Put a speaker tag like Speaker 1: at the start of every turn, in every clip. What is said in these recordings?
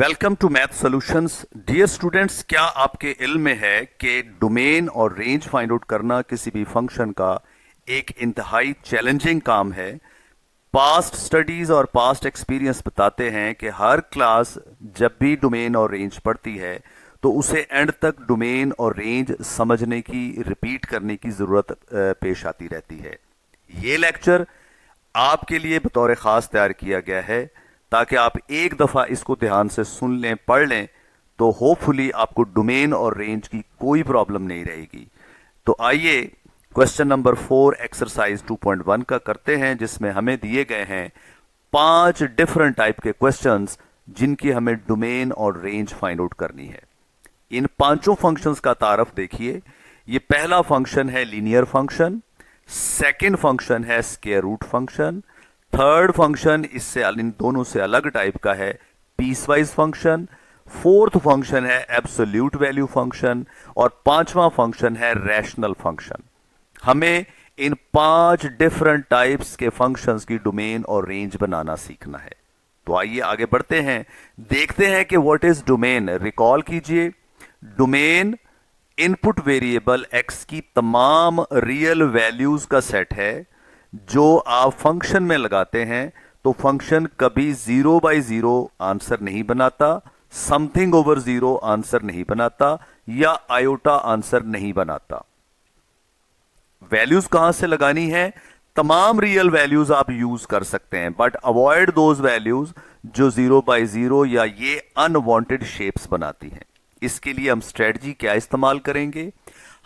Speaker 1: Welcome to math solutions. Dear students, क्या आपके इल्म में है कि डोमेन और रेंज फाइंड आउट करना किसी भी फंक्शन का एक इंतहाई चैलेंजिंग काम है। पास्ट स्टडीज और पास्ट एक्सपीरियंस बताते हैं कि हर क्लास जब भी डोमेन और रेंज पढ़ती है तो उसे एंड तक डोमेन और रेंज समझने की, रिपीट करने की जरूरत पेश आती रहती है। ये लेक्चर आपके लिए बतौर खास तैयार किया गया है ताकि आप एक दफा इसको ध्यान से सुन लें, पढ़ लें, तो होपफुली आपको डोमेन और रेंज की कोई प्रॉब्लम नहीं रहेगी। तो आइए क्वेश्चन नंबर 4 एक्सरसाइज 2.1 का करते हैं, जिसमें हमें दिए गए हैं 5 डिफरेंट टाइप के क्वेश्चंस जिनकी हमें डोमेन और रेंज फाइंड आउट करनी है। इन पांचों फंक्शंस का तारफ देखिए। ये पहला फंक्शन है लीनियर फंक्शन, सेकेंड फंक्शन है square root function, third function इससे इन दोनों से अलग टाइप का है पीसवाइज फंक्शन, फोर्थ फंक्शन है एब्सोल्यूट वैल्यू फंक्शन और पांचवा फंक्शन है रैशनल फंक्शन। हमें इन 5 डिफरेंट टाइप्स के फंक्शंस की डोमेन और रेंज बनाना सीखना है। तो आइए आगे बढ़ते हैं, देखते हैं कि व्हाट इज डोमेन। रिकॉल कीजिए, डोमेन इनपुट वेरिएबल x की तमाम रियल वैल्यूज का सेट है जो आप फंक्शन में लगाते हैं तो फंक्शन कभी 0/0 आंसर नहीं बनाता, समथिंग ओवर 0 आंसर नहीं बनाता या आयोटा आंसर नहीं बनाता। वैल्यूज कहां से लगानी है? तमाम रियल वैल्यूज आप यूज कर सकते हैं, बट अवॉइड दोज वैल्यूज जो 0/0 या ये अनवांटेड शेप्स बनाती हैं। इसके लिए हम स्ट्रेटजी क्या इस्तेमाल करेंगे?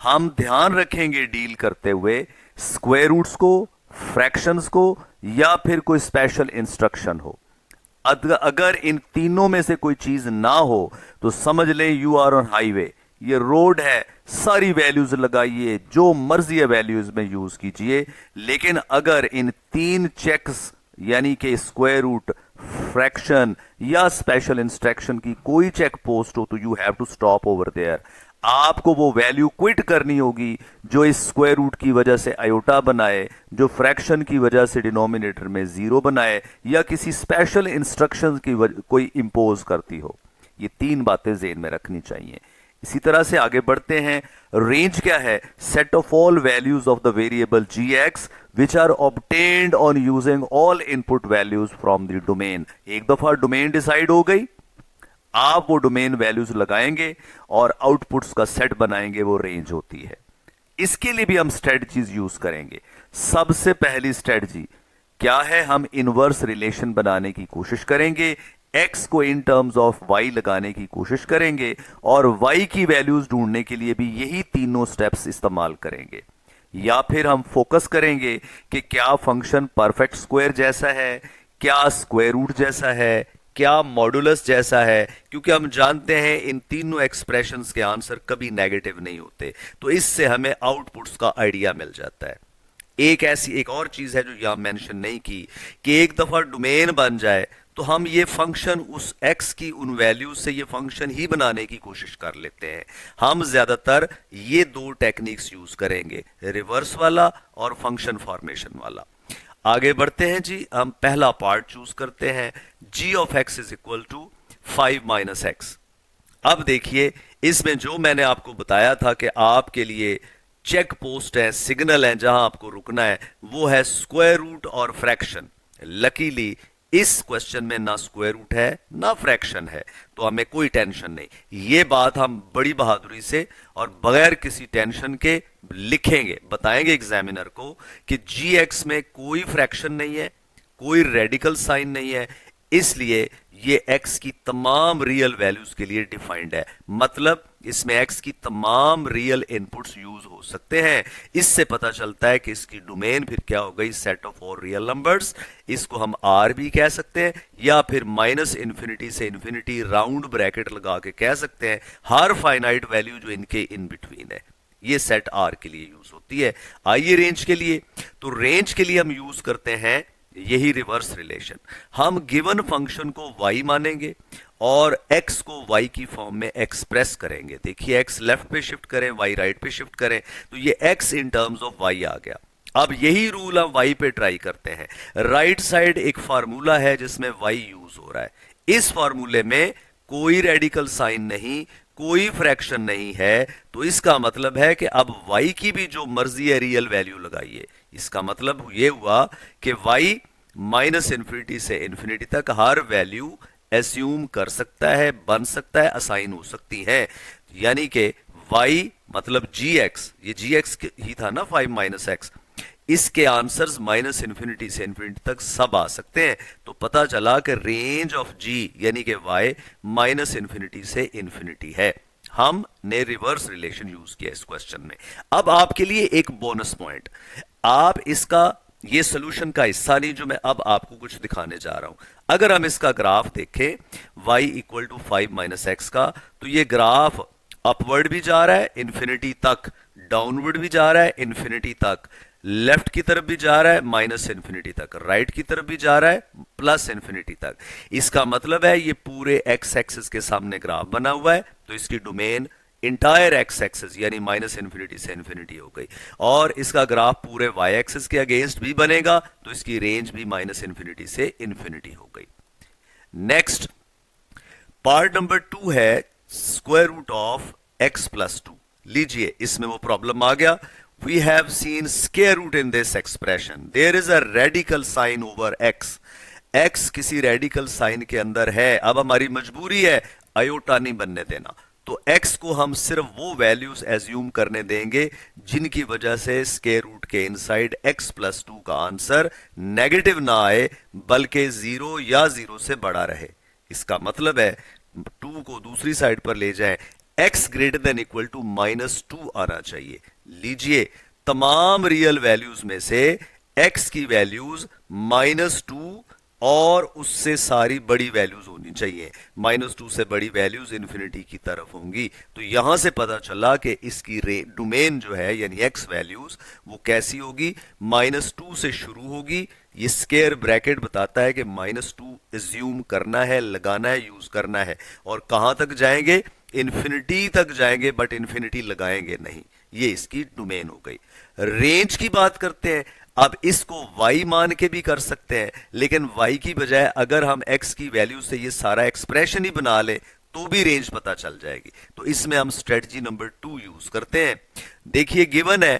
Speaker 1: हम ध्यान रखेंगे डील करते हुए स्क्वायर रूट्स को, फ्रैक्शंस को या फिर कोई स्पेशल इंस्ट्रक्शन हो। अगर इन तीनों में से कोई चीज ना हो तो समझ लें यू आर ऑन हाईवे, ये रोड है, सारी वैल्यूज लगाइए, जो मर्जी वैल्यूज में यूज कीजिए। लेकिन अगर इन 3 चेक्स यानी कि स्क्वायर रूट, फ्रैक्शन या स्पेशल इंस्ट्रक्शन की कोई चेक पोस्ट हो तो you have to stop over there. आपको वो वैल्यू क्विट करनी होगी जो इस स्क्वायर रूट की वजह से आयोटा बनाए, जो फ्रैक्शन की वजह से डिनोमिनेटर में 0 बनाए या किसी स्पेशल इंस्ट्रक्शन की कोई इंपोज करती हो। ये 3 बातें ज़हन में रखनी चाहिए। इसी तरह से आगे बढ़ते हैं। रेंज क्या है? Set of all values of the variable g(x) which are obtained on using all input values from the domain. एक दफा डोमेन डिसाइड हो गई, आप वो डोमेन वैल्यूज लगाएंगे और आउटपुट्स का सेट बनाएंगे, वो रेंज होती है। इसके लिए भी हम स्ट्रेटजीज यूज करेंगे। सबसे पहली स्ट्रेटजी क्या है? हम इनवर्स रिलेशन बनाने की कोशिश करेंगे, x को इन टर्म्स ऑफ y लगाने की कोशिश करेंगे और y की वैल्यूज ढूंढने के लिए भी यही तीनों स्टेप्स इस्तेमाल करेंगे। या फिर हम फोकस करेंगे कि क्या फंक्शन परफेक्ट स्क्वायर जैसा है, क्या स्क्वायर रूट जैसा है, क्या मॉडुलस जैसा है, क्योंकि हम जानते हैं इन तीनों एक्सप्रेशंस के आंसर कभी नेगेटिव नहीं होते। तो इससे हमें आउटपुट्स का आइडिया मिल जाता है। एक और चीज है जो यहां मेंशन नहीं की कि एक दफा डोमेन बन जाए तो हम ये फंक्शन उस x की उन वैल्यूज से ये फंक्शन ही बनाने की कोशिश कर लेते हैं। हम ज्यादातर ये 2 टेक्निक्स यूज करेंगे, रिवर्स वाला और फंक्शन फॉर्मेशन वाला। आगे बढ़ते हैं जी, हम पहला पार्ट चूज करते हैं, g of x is equal to 5 - x। अब देखिए, इसमें जो मैंने आपको बताया था कि आपके लिए चेक पोस्ट है, सिग्नल है जहां आपको रुकना है, वो है स्क्वायर रूट और फ्रैक्शन। लकीली इस क्वेश्चन में ना स्क्वायर रूट है ना फ्रैक्शन है, तो हमें कोई टेंशन नहीं। ये बात हम बड़ी बहादुरी से और बगैर किसी टेंशन के लिखेंगे, बताएंगे एग्जामिनर को कि g(x) में कोई फ्रैक्शन नहीं है, कोई रेडिकल साइन नहीं है, इसलिए ये x की तमाम रियल वैल्यूज के लिए डिफाइंड है। मतलब इसमें x की तमाम रियल इनपुट्स यूज हो सकते हैं। इससे पता चलता है कि इसकी डोमेन फिर क्या हो गई? Set of all real numbers. इसको हम r भी कह सकते हैं या फिर -∞ से इन्फिनिटी राउंड ब्रैकेट लगा के कह सकते हैं, हर फाइनाइट वैल्यू जो इनके इन बिटवीन है। ये सेट R के लिए यूज होती है। आइए रेंज के लिए, तो रेंज के लिए हम यूज करते हैं यही रिवर्स रिलेशन। हम गिवन फंक्शन को y मानेंगे और x को y की फॉर्म में एक्सप्रेस करेंगे। देखिए, x लेफ्ट पे शिफ्ट करें, y राइट पे शिफ्ट करें, तो ये x in terms of y आ गया। अब यही रूल हम y पे ट्राई करते हैं। राइट साइड एक फार्मूला है जिसमें y यूज हो रहा है। इस फार्मूले में कोई रेडिकल साइन नहीं, कोई फ्रैक्शन नहीं है, तो इसका मतलब है कि अब y की भी जो मर्जी है रियल वैल्यू लगाइए। इसका मतलब ये हुआ कि y माइनस इन्फिनिटी से इन्फिनिटी तक हर वैल्यू एस्यूम कर सकता है, बन सकता है, असाइन हो सकती है। यानी कि y मतलब gx, ये gx ही था ना 5 माइनस एक्स, इसके आंसर्स माइनस इन्फिनिटी से इन्फिनिटी तक सब आ सकते हैं। तो पता चला कि रेंज ऑफ g यानी कि y माइनस इन्फिनिटी से इन्फिनिटी है। हमने रिवर्स रिलेशन यूज किया इस क्वेश्चन में। अब आपके लिए एक बोनस पॉइंट, आप इसका ये सोल्यूशन का हिस्सा नहीं जो मैं अब आपको कुछ दिखाने जा रहा हूं। अगर हम इसका ग्राफ देखें y equal to 5 minus x का, तो ये ग्राफ अपवर्ड भी जा रहा है इन्फिनिटी तक, डाउनवर्ड भी जा रहा है इन्फिनिटी तक, लेफ्ट की तरफ भी जा रहा है माइनस इन्फिनिटी तक, राइट की तरफ भी जा रहा है प्लस इन्फिनिटी तक। इसका मतलब है ये पूरे एक्स एक्सिस के सामने ग्राफ बना हुआ है, तो इसकी डोमेन इंटायर एक्स एक्सिस यानी माइनस इन्फिनिटी से इन्फिनिटी हो गई। और इसका ग्राफ पूरे वाई एक्सिस के अगेंस्ट भी बनेगा, तो इसकी रेंज भी माइनस इन्फिनिटी से इन्फिनिटी हो गई। नेक्स्ट पार्ट नंबर 2 है square root of x plus 2। लीजिए इसमें वो प्रॉब्लम आ गया। We have seen square root in this expression. There is a radical sign over x. x किसी रेडिकल साइन के अंदर है। अब हमारी मजबूरी है आयोटा नहीं बनने देना, तो x को हम सिर्फ वो वैल्यूज एज्यूम करने देंगे जिनकी वजह से स्क्वायर रूट के इनसाइड x प्लस 2 का आंसर नेगेटिव ना आए, बल्कि 0 या 0 से बड़ा रहे। इसका मतलब है 2 को दूसरी साइड पर ले जाएं, x greater than equal to -2 आना चाहिए। लीजिए तमाम रियल वैल्यूज में से x की वैल्यूज -2 और उससे सारी बड़ी वैल्यूज होनी चाहिए। -2 से बड़ी वैल्यूज इन्फिनिटी की तरफ होंगी। तो यहां से पता चला कि इसकी डोमेन जो है यानी x वैल्यूज वो कैसी होगी, -2 से शुरू होगी। ये स्क्वायर ब्रैकेट बताता है कि -2 एज्यूम करना है, लगाना है, यूज करना है, और कहां तक जाएंगे, इन्फिनिटी तक जाएंगे, बट इन्फिनिटी लगाएंगे नहीं। ये इसकी डोमेन हो गई। रेंज की बात करते हैं। अब इसको y मान के भी कर सकते हैं, लेकिन y की बजाय अगर हम x की वैल्यू से ये सारा एक्सप्रेशन ही बना लें तो भी रेंज पता चल जाएगी। तो इसमें हम स्ट्रेटजी नंबर 2 यूज करते हैं। देखिए गिवन है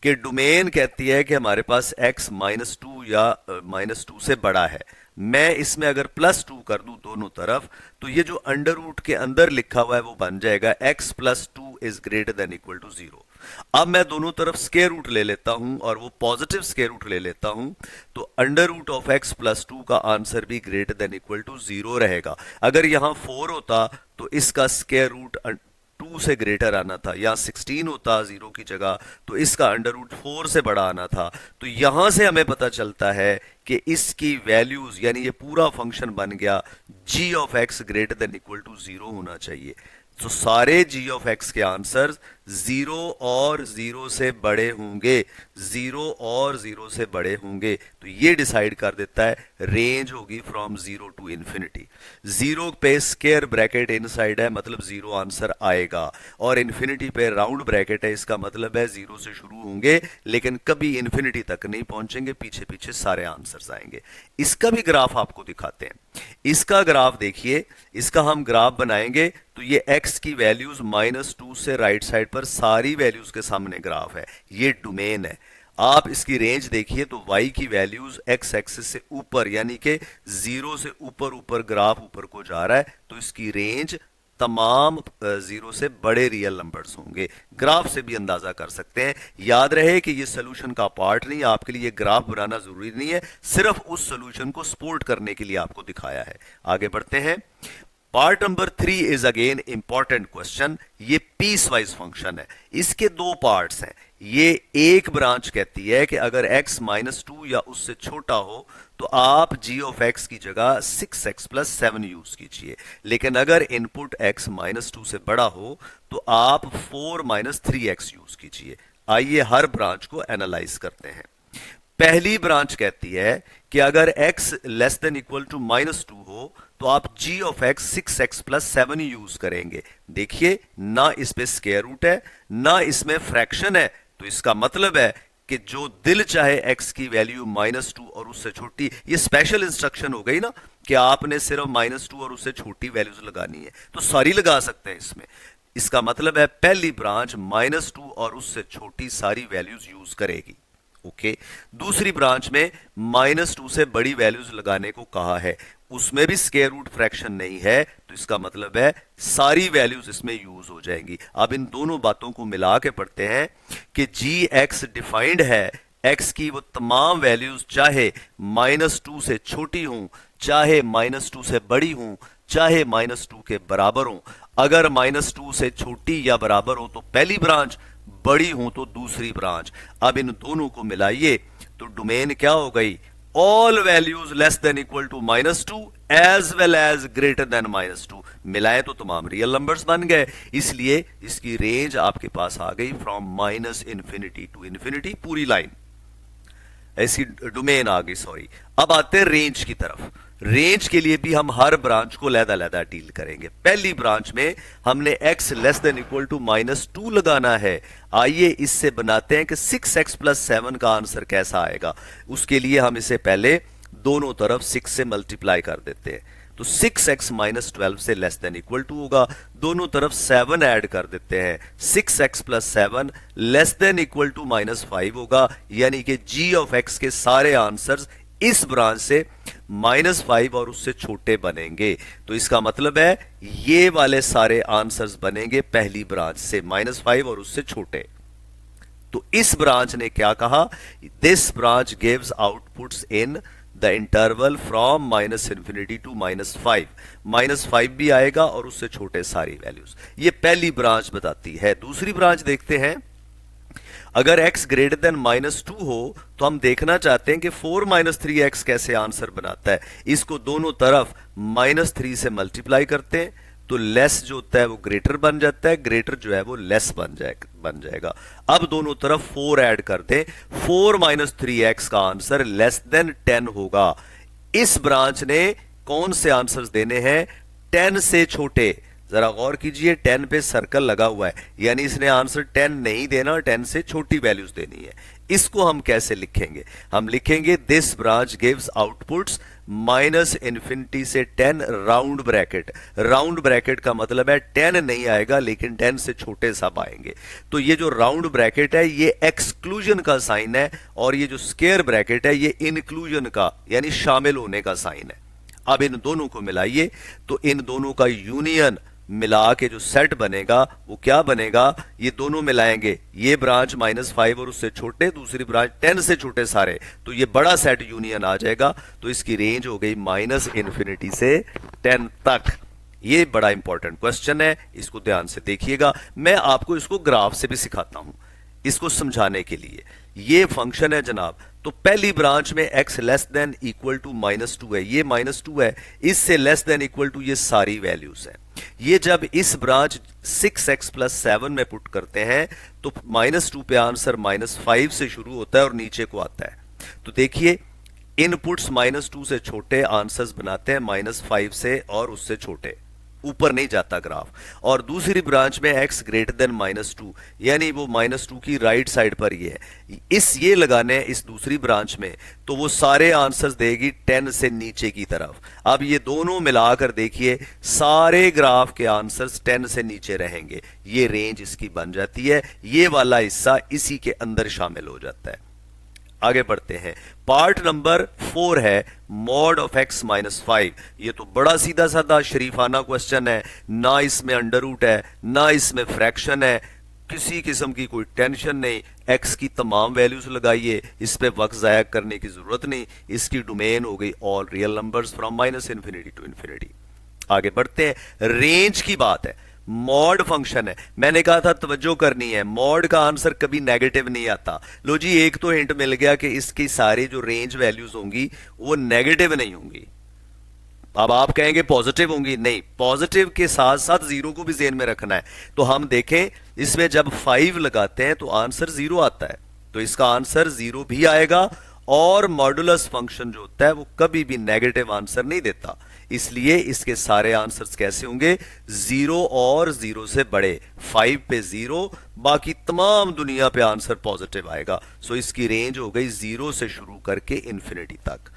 Speaker 1: कि डोमेन कहती है कि हमारे पास x -2 या -2 से बड़ा है। मैं इसमें अगर +2 कर दूं दोनों तरफ, तो ये जो अंडर रूट के अंदर लिखा हुआ है वो बन जाएगा x + 2 is greater than equal to 0। अब मैं दोनों तरफ स्क्वायर रूट ले लेता हूं और वो पॉजिटिव स्क्वायर रूट ले लेता हूं, तो अंडर रूट ऑफ x + 2 का आंसर भी ग्रेटर देन इक्वल टू 0 रहेगा। अगर यहां 4 होता तो इसका स्क्वायर रूट 2 से ग्रेटर आना था, या 16 होता 0 की जगह तो इसका अंडर रूट 4 से बड़ा आना था। तो यहां से हमें पता चलता है कि इसकी वैल्यूज यानी ये पूरा फंक्शन बन गया g of x greater than equal to 0 होना चाहिए। तो सारे g ऑफ x के आंसर 0 और 0 से बड़े होंगे, 0 और 0 से बड़े होंगे। तो ये डिसाइड कर देता है रेंज होगी फ्रॉम 0 टू इन्फिनिटी। 0 पे स्क्वायर ब्रैकेट इनसाइड है, मतलब 0 आंसर आएगा, और इन्फिनिटी पे राउंड ब्रैकेट है, इसका मतलब है 0 से शुरू होंगे लेकिन कभी इन्फिनिटी तक नहीं पहुंचेंगे, पीछे पीछे सारे आंसर्स आएंगे। इसका भी ग्राफ आपको दिखाते हैं। इसका ग्राफ देखिए, इसका हम ग्राफ बनाएंगे तो ये x की वैल्यूज -2 से राइट साइड पर सारी वैल्यूज के सामने ग्राफ है, ये डोमेन है। आप इसकी रेंज देखिए तो y की वैल्यूज x एक्सिस से ऊपर यानी कि 0 से ऊपर ऊपर ग्राफ ऊपर को जा रहा है, तो इसकी रेंज तमाम 0 से बड़े रियल नंबर्स होंगे। ग्राफ से भी अंदाजा कर सकते हैं। याद रहे कि ये सोल्यूशन का पार्ट नहीं, आपके लिए ग्राफ बनाना जरूरी नहीं है, सिर्फ उस सोल्यूशन को सपोर्ट करने के लिए आपको दिखाया है। आगे बढ़ते हैं। Part number 3 is again important question. ये पीस वाइज फंक्शन है, इसके दो पार्ट्स हैं। ये एक ब्रांच कहती है कि अगर x -2 या उससे छोटा हो तो आप g ऑफ x की जगह 6x + 7 यूज कीजिए, लेकिन अगर इनपुट x -2 से बड़ा हो तो आप 4 - 3x यूज कीजिए। आइए हर ब्रांच को एनालाइज करते हैं। पहली ब्रांच कहती है कि अगर x less than equal to -2 हो तो आप g of x 6x + 7 use करेंगे। देखिए ना इस पे स्क्वायर रूट है ना इसमें फ्रैक्शन है, तो इसका मतलब है कि जो दिल चाहे x की वैल्यू -2 और उससे छोटी, ये स्पेशल इंस्ट्रक्शन हो गई ना, कि आपने सिर्फ -2 और उससे छोटी वैल्यूज लगानी है, तो सारी लगा सकते हैं इसमें। इसका मतलब है पहली ब्रांच -2 और उससे छोटी सारी वैल्यूज यूज करेगी। ओके, दूसरी ब्रांच में -2 से बड़ी वैल्यूज लगाने को कहा है, उसमें भी स्क्वायर रूट फ्रैक्शन नहीं है, तो इसका मतलब है सारी वैल्यूज इसमें यूज हो जाएंगी। अब इन दोनों बातों को मिला के पढ़ते हैं कि जी एक्स डिफाइंड है, एक्स की वो तमाम वैल्यूज चाहे -2 से छोटी हूं, चाहे -2 से बड़ी हूं, चाहे -2 के बराबर हूं। अगर -2 से छोटी या बराबर हो तो पहली ब्रांच, बड़ी हूं तो दूसरी ब्रांच। अब इन दोनों को मिलाइए तो डोमेन क्या हो गई, all values less than equal to -2 as well as greater than -2। मिलाए तो तमाम रियल नंबर्स बन गए, इसलिए इसकी रेंज आपके पास आ गई फ्रॉम -इन्फिनिटी टू इन्फिनिटी, पूरी लाइन ऐसी डोमेन आ गई, सॉरी। अब आते हैं रेंज की तरफ। रेंज के लिए भी हम हर ब्रांच को लहदा डील करेंगे। पहली ब्रांच में हमने x less than equal to -2 लगाना है। आइए इससे बनाते हैं कि 6x + 7 का आंसर कैसा आएगा। उसके लिए हम इसे पहले दोनों तरफ 6 से मल्टीप्लाई कर देते हैं, तो 6x - 12 से लेस देन इक्वल टू होगा। दोनों तरफ 7 ऐड कर देते हैं, 6x + 7 less than equal to -5 होगा, यानी कि g ऑफ x के सारे आंसर्स इस ब्रांच से -5 और उससे छोटे बनेंगे। तो इसका मतलब है ये वाले सारे आंसर्स बनेंगे पहली ब्रांच से, -5 और उससे छोटे। तो इस ब्रांच ने क्या कहा, this branch gives outputs in the interval from -infinity to -5। -5 भी आएगा और उससे छोटे सारी वैल्यूज, ये पहली ब्रांच बताती है। दूसरी ब्रांच देखते हैं। अगर x ग्रेटर देन -2 हो तो हम देखना चाहते हैं कि 4 - 3x कैसे आंसर बनाता है। इसको दोनों तरफ -3 से मल्टीप्लाई करते हैं, तो लेस जो होता है वो ग्रेटर बन जाता है, ग्रेटर जो है वो लेस बन जाएगा। अब दोनों तरफ 4 ऐड कर दें, 4 - 3x का आंसर लेस देन 10 होगा। इस ब्रांच ने कौन से आंसर्स देने हैं, 10 से छोटे। जरा गौर कीजिए, 10 पे सर्कल लगा हुआ है, यानी इसने आंसर 10 नहीं देना, 10 से छोटी वैल्यूज देनी है। इसको हम कैसे लिखेंगे, हम लिखेंगे this branch gives outputs -infinity से 10 राउंड ब्रैकेट। राउंड ब्रैकेट का मतलब है 10 नहीं आएगा, लेकिन 10 से छोटे सब आएंगे। तो ये जो राउंड ब्रैकेट है ये एक्सक्लूजन का साइन है, और ये जो स्क्वायर ब्रैकेट है ये इंक्लूजन का यानी शामिल होने का साइन है। अब इन दोनों को मिलाइए तो इन दोनों का यूनियन मिला के जो सेट बनेगा वो क्या बनेगा, ये दोनों मिलाएंगे, ये ब्रांच -5 और उससे छोटे, दूसरी ब्रांच 10 से छोटे सारे, तो ये बड़ा सेट यूनियन आ जाएगा। तो इसकी रेंज हो गई -इन्फिनिटी से 10 तक। ये बड़ा इंपॉर्टेंट क्वेश्चन है, इसको ध्यान से देखिएगा। मैं आपको इसको ग्राफ से भी सिखाता हूं इसको समझाने के लिए। ये फंक्शन है जनाब, तो पहली ब्रांच में x less than equal to -2 है, ये -2 है, इससे लेस देन इक्वल टू ये सारी वैल्यूज हैं। ये जब इस ब्रांच 6x + 7 में पुट करते हैं तो -2 पे आंसर -5 से शुरू होता है और नीचे को आता है। तो देखिए इनपुट्स -2 से छोटे आंसर्स बनाते हैं -5 से और उससे छोटे, ऊपर नहीं जाता ग्राफ। और दूसरी ब्रांच में x ग्रेटर देन -2, यानी वो -2 की राइट साइड पर ही है। ये लगाने इस दूसरी ब्रांच में तो वो सारे आंसर्स देगी 10 से नीचे की तरफ। अब ये दोनों मिलाकर देखिए, सारे ग्राफ के आंसर्स 10 से नीचे रहेंगे। ये रेंज इसकी बन जाती है, ये वाला हिस्सा इसी के अंदर शामिल हो जाता है। आगे बढ़ते हैं। पार्ट नंबर 4 है मॉड ऑफ x - 5। ये तो बड़ा सीधा साधा शरीफाना क्वेश्चन है, ना इसमें अंडर रूट है, ना इसमें फ्रैक्शन है, किसी किस्म की कोई टेंशन नहीं। x की तमाम वैल्यूज लगाइए, इस पे वक्त जाया करने की जरूरत नहीं। इसकी डोमेन हो गई all real numbers from -infinity to infinity. आगे बढ़ते हैं। रेंज की बात है, मॉड फंक्शन है। मैंने कहा था तवज्जो करनी है, मॉड का आंसर कभी नेगेटिव नहीं आता। लो जी, एक तो हिंट मिल गया कि इसकी सारी जो रेंज वैल्यूज होंगी वो नेगेटिव नहीं होंगी। अब आप कहेंगे पॉजिटिव होंगी, नहीं, पॉजिटिव के साथ साथ जीरो को भी जेन में रखना है। तो हम देखें इसमें जब 5 लगाते हैं तो आंसर 0 आता है, तो इसका आंसर 0 भी आएगा। और मॉडुलस फंक्शन जो होता है वो कभी भी नेगेटिव आंसर नहीं देता, इसलिए इसके सारे आंसर्स कैसे होंगे, 0 और 0 से बड़े। 5 पे 0, बाकी तमाम दुनिया पे आंसर पॉजिटिव आएगा। सो इसकी रेंज हो गई 0 से शुरू करके इन्फिनिटी तक।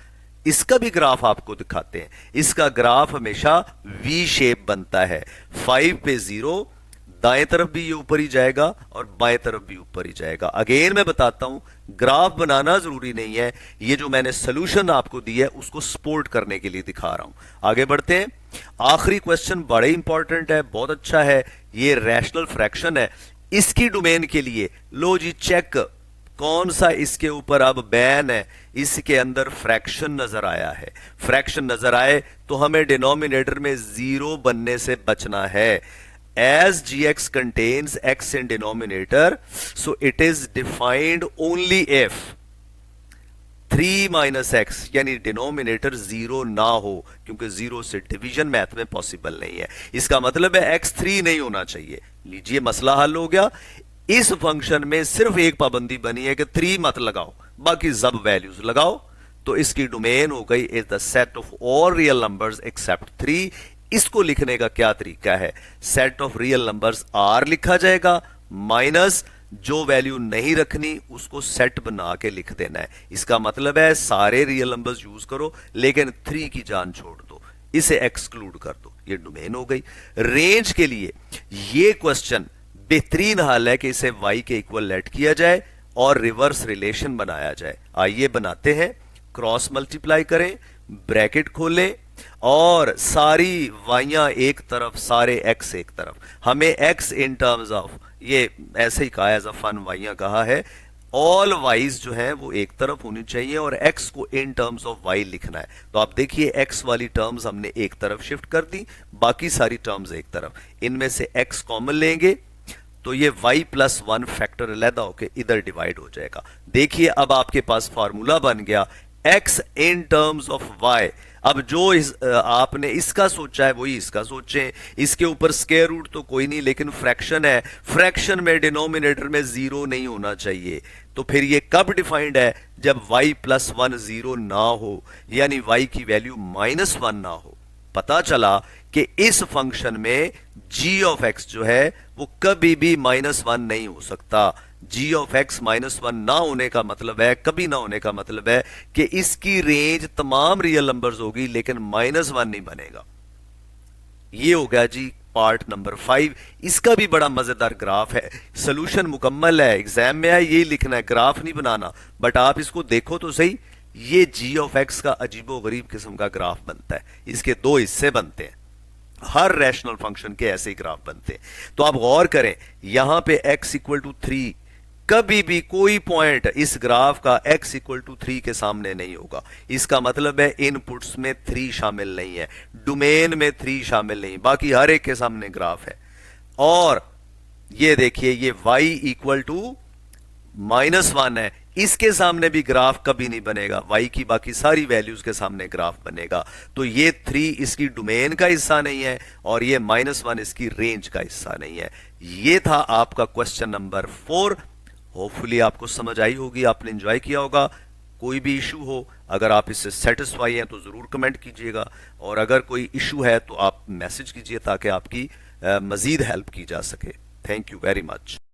Speaker 1: इसका भी ग्राफ आपको दिखाते हैं। इसका ग्राफ हमेशा वी शेप बनता है। 5 पे 0, दाएं तरफ भी ये ऊपर ही जाएगा और बाएं तरफ भी ऊपर ही जाएगा। अगेन मैं बताता हूं, ग्राफ बनाना जरूरी नहीं है, ये जो मैंने सोल्यूशन आपको दी है उसको सपोर्ट करने के लिए दिखा रहा हूं। आगे बढ़ते हैं। आखिरी क्वेश्चन बड़े इंपॉर्टेंट है, बहुत अच्छा है। ये रैशनल फ्रैक्शन है। इसकी डोमेन के लिए लो जी चेक, कौन सा इसके ऊपर अब बैन है। इसके अंदर फ्रैक्शन नजर आया है। फ्रैक्शन नजर आए तो हमें डिनोमिनेटर में जीरो बनने से बचना है। as gx contains x in denominator, so it is defined only if 3 minus x यानी डिनोमिनेटर जीरो ना हो, क्योंकि जीरो से डिवीजन मैथ में पॉसिबल नहीं है। इसका मतलब है x3 नहीं होना चाहिए। लीजिए मसला हल हो गया। इस फंक्शन में सिर्फ एक पाबंदी बनी है कि 3 मत लगाओ, बाकी सब वैल्यूज लगाओ। तो इसकी डोमेन हो गई is the set of all real numbers except 3। इसको लिखने का क्या तरीका है, set of real numbers are लिखा जाएगा, माइनस जो वैल्यू नहीं रखनी उसको सेट बना के लिख देना है। इसका मतलब है सारे रियल नंबर्स यूज करो लेकिन 3 की जान छोड़ दो, इसे एक्सक्लूड कर दो। ये डोमेन हो गई। रेंज के लिए ये क्वेश्चन बेहतरीन हाल है कि इसे y के इक्वल लेट किया जाए और रिवर्स रिलेशन बनाया जाए। आइए बनाते हैं। क्रॉस मल्टीप्लाई करें, ब्रैकेट खोलें और सारी वाइयां एक तरफ, सारे x एक तरफ। हमें x इन टर्म्स ऑफ, ये ऐसे ही कहा एज अ फन वाइयां कहा है, ऑल वाइज जो है वो एक तरफ होनी चाहिए और x को इन टर्म्स ऑफ y लिखना है। तो आप देखिए x वाली टर्म्स हमने एक तरफ शिफ्ट कर दी, बाकी सारी टर्म्स एक तरफ। इनमें से x कॉमन लेंगे तो ये y+1 फैक्टर अलहदा होकर इधर डिवाइड हो जाएगा। देखिए अब आपके पास फार्मूला बन गया x in terms of y। अब जो आपने इसका सोचा है वही इसका सोचें। इसके ऊपर स्क्वायर रूट तो कोई नहीं, लेकिन फ्रैक्शन है, फ्रैक्शन में डिनोमिनेटर में जीरो नहीं होना चाहिए। तो फिर ये कब डिफाइंड है, जब y+1 जीरो ना हो, यानी y की वैल्यू -1 ना हो। पता चला कि इस फंक्शन में g ऑफ x जो है वो कभी भी -1 नहीं हो सकता। g ऑफ x -1 ना होने का मतलब है, कभी ना होने का मतलब है कि इसकी रेंज तमाम रियल नंबर्स होगी लेकिन -1 नहीं बनेगा। ये हो गया जी पार्ट नंबर 5। इसका भी बड़ा मजेदार ग्राफ है। सोल्यूशन मुकम्मल है, एग्जाम में है यही लिखना है, ग्राफ नहीं बनाना। बट आप इसको देखो तो सही, ये g ऑफ x का अजीबो गरीब किस्म का ग्राफ बनता है। इसके 2 हिस्से बनते हैं। हर रैशनल फंक्शन के ऐसे ही ग्राफ बनते हैं। तो आप गौर करें, यहां पे x इक्वल टू 3, कभी भी कोई पॉइंट इस ग्राफ का x इक्वल टू 3 के सामने नहीं होगा। इसका मतलब है इनपुट्स में 3 शामिल नहीं है, डोमेन में 3 शामिल नहीं, बाकी हर एक के सामने ग्राफ है। और ये देखिए ये y इक्वल टू -1 है, इसके सामने भी ग्राफ कभी नहीं बनेगा, y की बाकी सारी वैल्यूज के सामने ग्राफ बनेगा। तो ये 3 इसकी डोमेन का हिस्सा नहीं है और ये -1 इसकी रेंज का हिस्सा नहीं है। ये था आपका क्वेश्चन नंबर 4। होपफुली आपको समझ आई होगी, आपने एंजॉय किया होगा। कोई भी इशू हो, अगर आप इससे सेटिस्फाई हैं तो जरूर कमेंट कीजिएगा, और अगर कोई इशू है तो आप मैसेज कीजिए ताकि आपकी मजीद हेल्प की जा सके। Thank you very much.